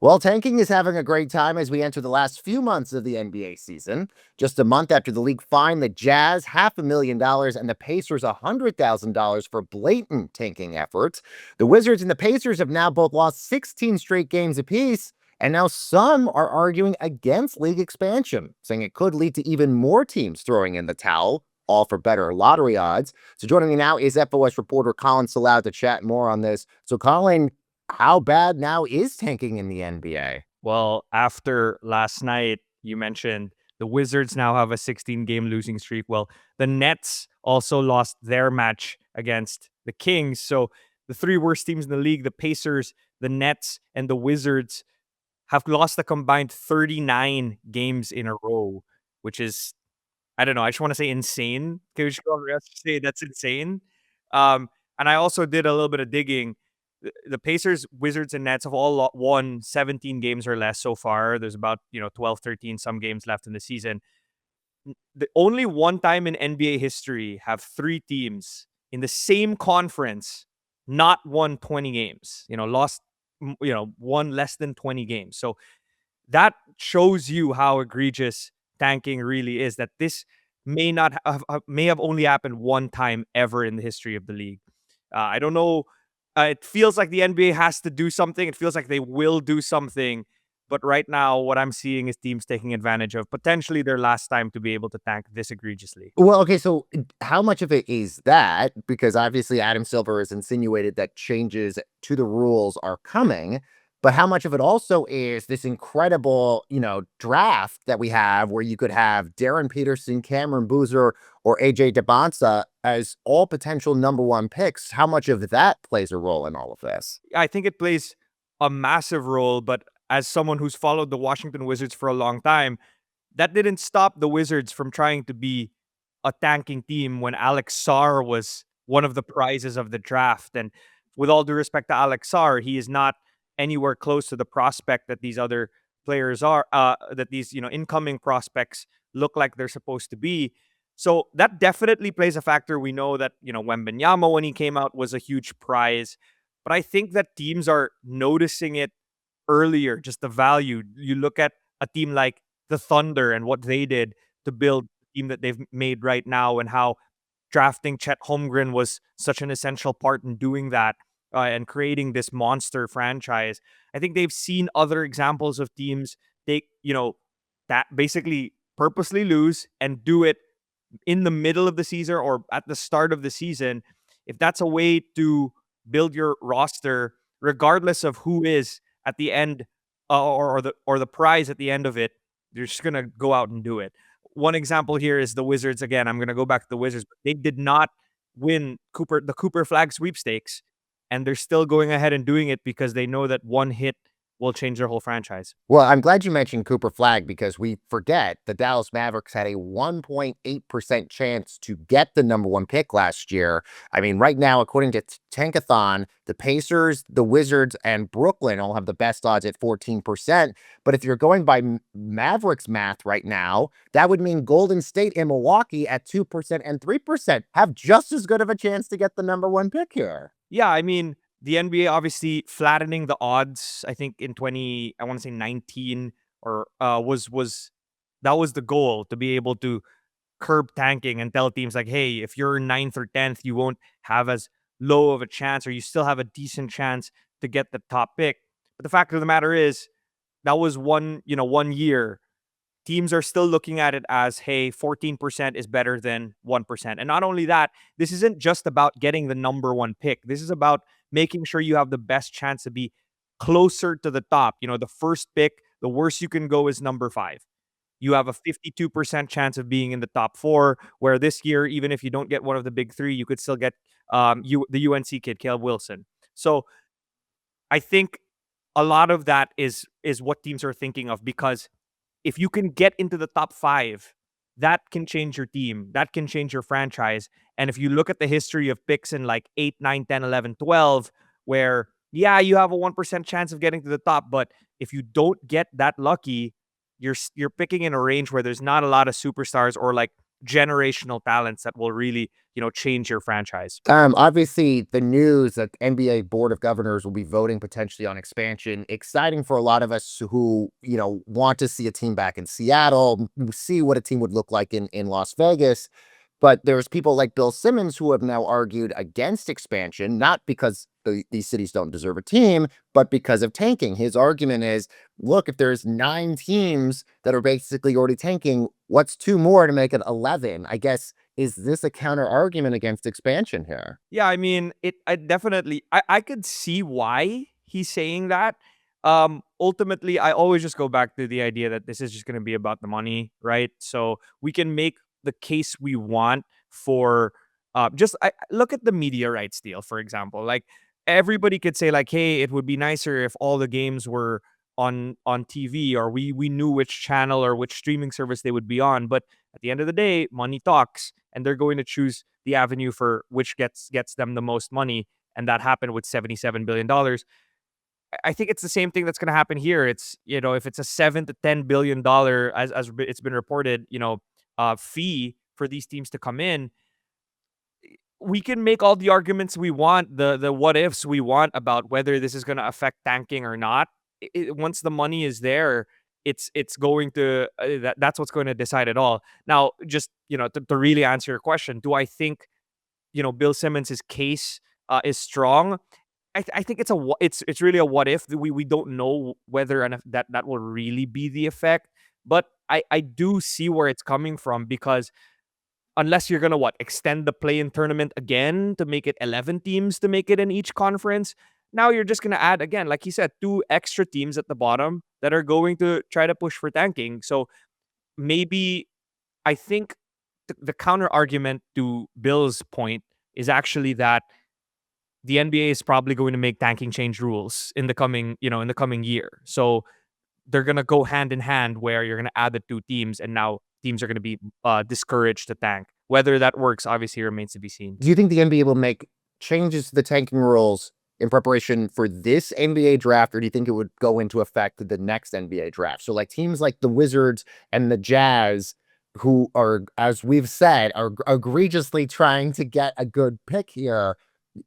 Well, tanking is having a great time as we enter the last few months of the NBA season. Just a month after the league fined the Jazz $500,000 and the Pacers $100,000 for blatant tanking efforts, the Wizards and the Pacers have now both lost 16 straight games apiece. And now some are arguing against league expansion, saying it could lead to even more teams throwing in the towel, all for better lottery odds. So joining me now is FOS reporter Colin Salao to chat more on this. So, Colin, how bad now is tanking in the NBA? Well, after last night, you mentioned the Wizards now have a 16-game losing streak. Well, the Nets also lost their match against the Kings. So the three worst teams in the league, the Pacers, the Nets, and the Wizards, have lost a combined 39 games in a row, which is, I don't know, I just want to say insane. Can we just go over say that's insane? And I also did a little bit of digging. The Pacers, Wizards, and Nets have all won 17 games or less so far. There's about 12, 13 some games left in the season. The only one time in NBA history have three teams in the same conference not won 20 games. Lost won less than 20 games. So that shows you how egregious tanking really is. That this may have only happened one time ever in the history of the league. I don't know. It feels like the NBA has to do something. It feels like they will do something. But right now, what I'm seeing is teams taking advantage of potentially their last time to be able to tank this egregiously. Well, okay, so how much of it is that? Because obviously Adam Silver has insinuated that changes to the rules are coming, but how much of it also is this incredible, draft that we have where you could have Darryn Peterson, Cameron Boozer, or AJ Dybantsa as all potential number one picks? How much of that plays a role in all of this? I think it plays a massive role, but as someone who's followed the Washington Wizards for a long time, that didn't stop the Wizards from trying to be a tanking team when Alex Sarr was one of the prizes of the draft. And with all due respect to Alex Sarr, he is not anywhere close to the prospect that these other players are, that these, incoming prospects look like they're supposed to be. So that definitely plays a factor. We know that, Wembanyama, when he came out, was a huge prize. But I think that teams are noticing it earlier, just the value. You look at a team like the Thunder and what they did to build the team that they've made right now, and how drafting Chet Holmgren was such an essential part in doing that, and creating this monster franchise. I think they've seen other examples of teams take, that basically purposely lose and do it in the middle of the season or at the start of the season. If that's a way to build your roster, regardless of who is at the end, or the prize at the end of it, you're just gonna go out and do it. One example here is the Wizards. Again, I'm gonna go back to the Wizards. They did not win the Cooper Flag sweepstakes, and they're still going ahead and doing it because they know that one hit will change their whole franchise. Well, I'm glad you mentioned Cooper Flagg because we forget the Dallas Mavericks had a 1.8% chance to get the number one pick last year. I mean, right now, according to Tankathon, the Pacers, the Wizards, and Brooklyn all have the best odds at 14%. But if you're going by Mavericks math right now, that would mean Golden State and Milwaukee at 2% and 3% have just as good of a chance to get the number one pick here. Yeah, I mean, the NBA obviously flattening the odds. I think in I want to say 19, or was that was the goal, to be able to curb tanking and tell teams like, hey, if you're ninth or 10th, you won't have as low of a chance, or you still have a decent chance to get the top pick. But the fact of the matter is, that was one year. Teams are still looking at it as, hey, 14% is better than 1%. And not only that, this isn't just about getting the number one pick. This is about making sure you have the best chance to be closer to the top. The first pick, the worst you can go is number 5. You have a 52% chance of being in the top 4, where this year, even if you don't get one of the big 3, you could still get the UNC kid, Caleb Wilson. So I think a lot of that is what teams are thinking of, because if you can get into the top 5, that can change your team. That can change your franchise. And if you look at the history of picks in like 8, 9, 10, 11, 12, where, yeah, you have a 1% chance of getting to the top, but if you don't get that lucky, you're picking in a range where there's not a lot of superstars, or like generational talents that will really, change your franchise. Obviously, the news that NBA Board of Governors will be voting potentially on expansion, exciting for a lot of us who, want to see a team back in Seattle, see what a team would look like in Las Vegas. But there's people like Bill Simmons who have now argued against expansion, not because these cities don't deserve a team, but because of tanking. His argument is, look, if there's 9 teams that are basically already tanking, what's two more to make it 11? I guess, is this a counter argument against expansion here? Yeah, I mean, I definitely I could see why he's saying that. Ultimately, I always just go back to the idea that this is just going to be about the money, right? So we can make the case we want for just look at the media rights deal, for example. Like, everybody could say like, hey, it would be nicer if all the games were on TV, or we knew which channel or which streaming service they would be on. But at the end of the day, money talks, and they're going to choose the avenue for which gets them the most money, and that happened with $77 billion. I think it's the same thing that's going to happen here. It's, if it's a $7 to $10 billion, as it's been reported, fee for these teams to come in, we can make all the arguments we want, the what ifs we want about whether this is going to affect tanking or not. Once the money is there, it's going to that's what's going to decide it all. Now, just, to really answer your question, do I think, Bill Simmons' case is strong? I think it's really a what if. We don't know whether and if that will really be the effect, but I do see where it's coming from, because unless you're gonna extend the play-in tournament again to make it 11 teams to make it in each conference, now you're just gonna add, again, like you said, 2 extra teams at the bottom that are going to try to push for tanking. So maybe, I think the counter argument to Bill's point is actually that the NBA is probably going to make tanking change rules in the coming year. So they're gonna go hand in hand, where you're gonna add the 2 teams, and now teams are gonna be discouraged to tank. Whether that works obviously remains to be seen. Do you think the NBA will make changes to the tanking rules in preparation for this NBA draft, or do you think it would go into effect the next NBA draft? So, like teams like the Wizards and the Jazz, who are, as we've said, are egregiously trying to get a good pick here.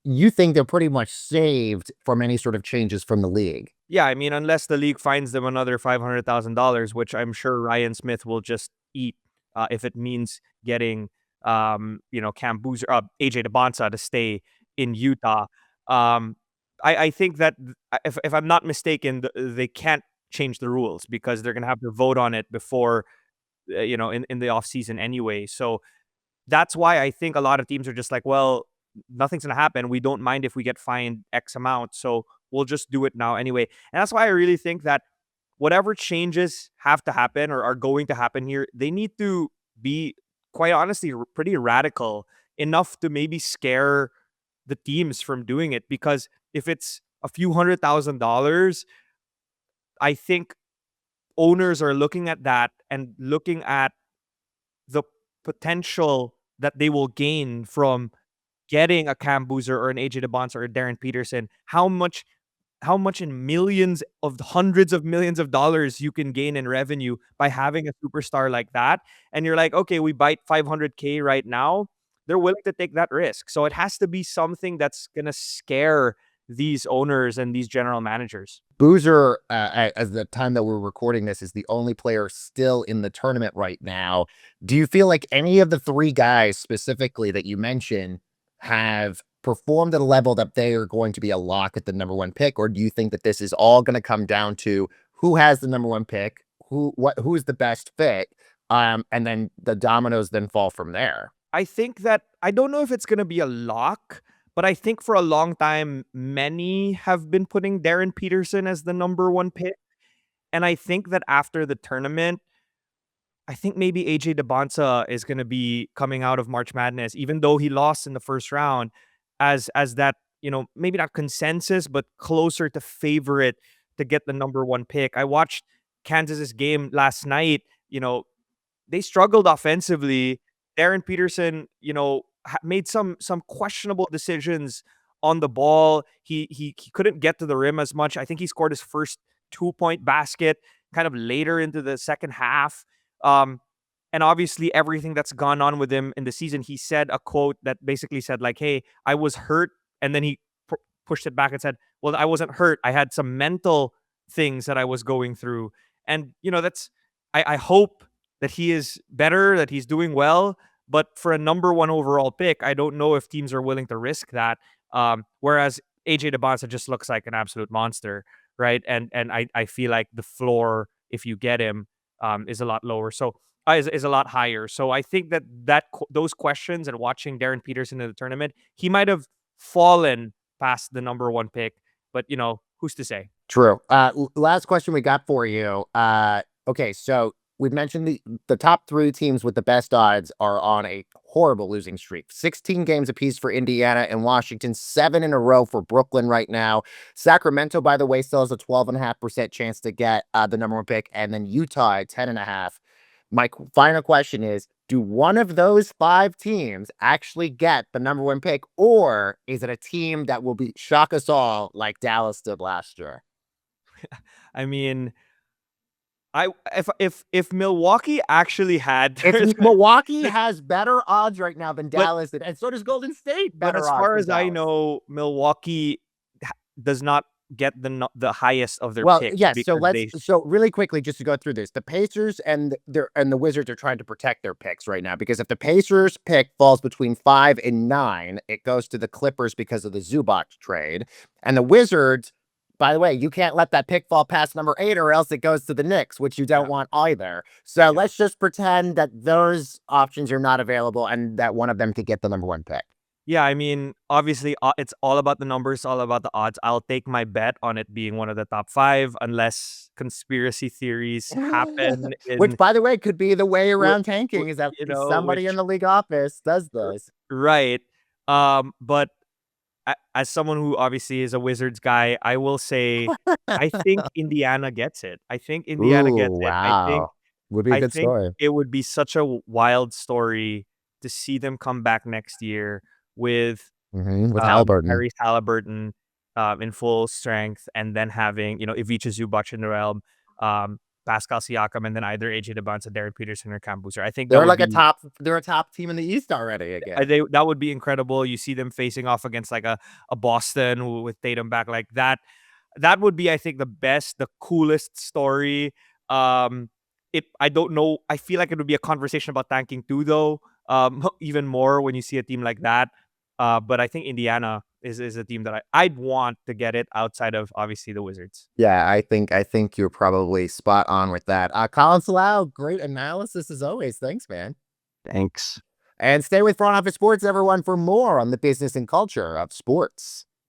You think they're pretty much saved from any sort of changes from the league? Yeah, I mean, unless the league finds them another $500,000, which I'm sure Ryan Smith will just eat, if it means getting, Cam Boozer, AJ Dybantsa to stay in Utah. Um, I think that if I'm not mistaken, they can't change the rules, because they're gonna have to vote on it before, in the off season anyway. So that's why I think a lot of teams are just like, well, nothing's gonna happen. We don't mind if we get fined X amount, so we'll just do it now anyway. And that's why I really think that whatever changes have to happen or are going to happen here, they need to be, quite honestly, pretty radical enough to maybe scare the teams from doing it. Because if it's a few $100,000, I think owners are looking at that and looking at the potential that they will gain from getting a Cam Boozer or an AJ Dybantsa or a Darryn Peterson. How much in millions of hundreds of millions of dollars you can gain in revenue by having a superstar like that. And you're like, okay, we bite 500K right now. They're willing to take that risk. So it has to be something that's gonna scare these owners and these general managers. Boozer, as the time that we're recording this, is the only player still in the tournament right now. Do you feel like any of the 3 guys specifically that you mentioned have performed at a level that they are going to be a lock at the number 1 pick? Or do you think that this is all going to come down to who has the number 1 pick, who's the best fit, and then the dominoes then fall from there? I think that I don't know if it's gonna be a lock, but I think for a long time, many have been putting Darren Peterson as the number 1 pick. And I think that after the tournament, I think maybe AJ Dybantsa is gonna be coming out of March Madness, even though he lost in the first round, as that, maybe not consensus, but closer to favorite to get the number 1 pick. I watched Kansas's game last night. They struggled offensively. Darren Peterson, made some questionable decisions on the ball. He couldn't get to the rim as much. I think he scored his first 2-point basket kind of later into the second half. Um, and obviously everything that's gone on with him in the season, he said a quote that basically said like, "Hey, I was hurt," and then he pushed it back and said, "Well, I wasn't hurt. I had some mental things that I was going through." And that's I hope that he is better, that he's doing well. But for a number one overall pick, I don't know if teams are willing to risk that. Whereas AJ Dybantsa just looks like an absolute monster, right? And I feel like the floor, if you get him, is a lot lower. So is a lot higher. So I think those questions and watching Darryn Peterson in the tournament, he might have fallen past the number one pick, but who's to say? True. Last question we got for you. Okay, so we've mentioned the top 3 teams with the best odds are on a horrible losing streak. 16 games apiece for Indiana and Washington, 7 in a row for Brooklyn right now. Sacramento, by the way, still has a 12.5% chance to get the number one pick, and then Utah at 10.5. My final question is, do one of those 5 teams actually get the number one pick, or is it a team that will shock us all like Dallas did last year? I mean, if Milwaukee actually had Milwaukee has better odds right now than but Dallas did, and so does Golden State but better as odds far than as I Dallas. know, Milwaukee does not get the highest of their Well, picks yes. So because so really quickly, just to go through this, the Pacers and the Wizards are trying to protect their picks right now, because if the Pacers pick falls between 5 and 9, it goes to the Clippers because of the Zubac trade, and the Wizards. By the way, you can't let that pick fall past number 8, or else it goes to the Knicks, which you don't yeah, want either. So yeah. let's just pretend that those options are not available and that one of them could get the number one pick. Yeah, I mean, obviously, it's all about the numbers, all about the odds. I'll take my bet on it being one of the top 5, unless conspiracy theories happen Which, in, by the way, could be the way wh- around tanking, is that somebody in which the league office does this. right. But as someone who obviously is a Wizards guy, I will say I think Indiana gets it. I think Indiana Ooh, gets it. wow. Would be a I good think story. it would be such a wild story to see them come back next year with With Halliburton. Tyrese Halliburton in full strength, and then having Ivica Zubac in the realm, Pascal Siakam, and then either AJ Dybantsa, Darryn Peterson, or Cam Boozer. I think that would be They're a top team in the East already again. that would be incredible. You see them facing off against like a Boston with Tatum back like that. That would be, I think, the coolest story. Um, I don't know. I feel like it would be a conversation about tanking too, though. Even more when you see a team like that. But I think Indiana is a team that I'd want to get it outside of obviously the Wizards. Yeah, I think you're probably spot on with that. Colin Salau, great analysis as always. Thanks, man. Thanks. And stay with Front Office Sports, everyone, for more on the business and culture of sports.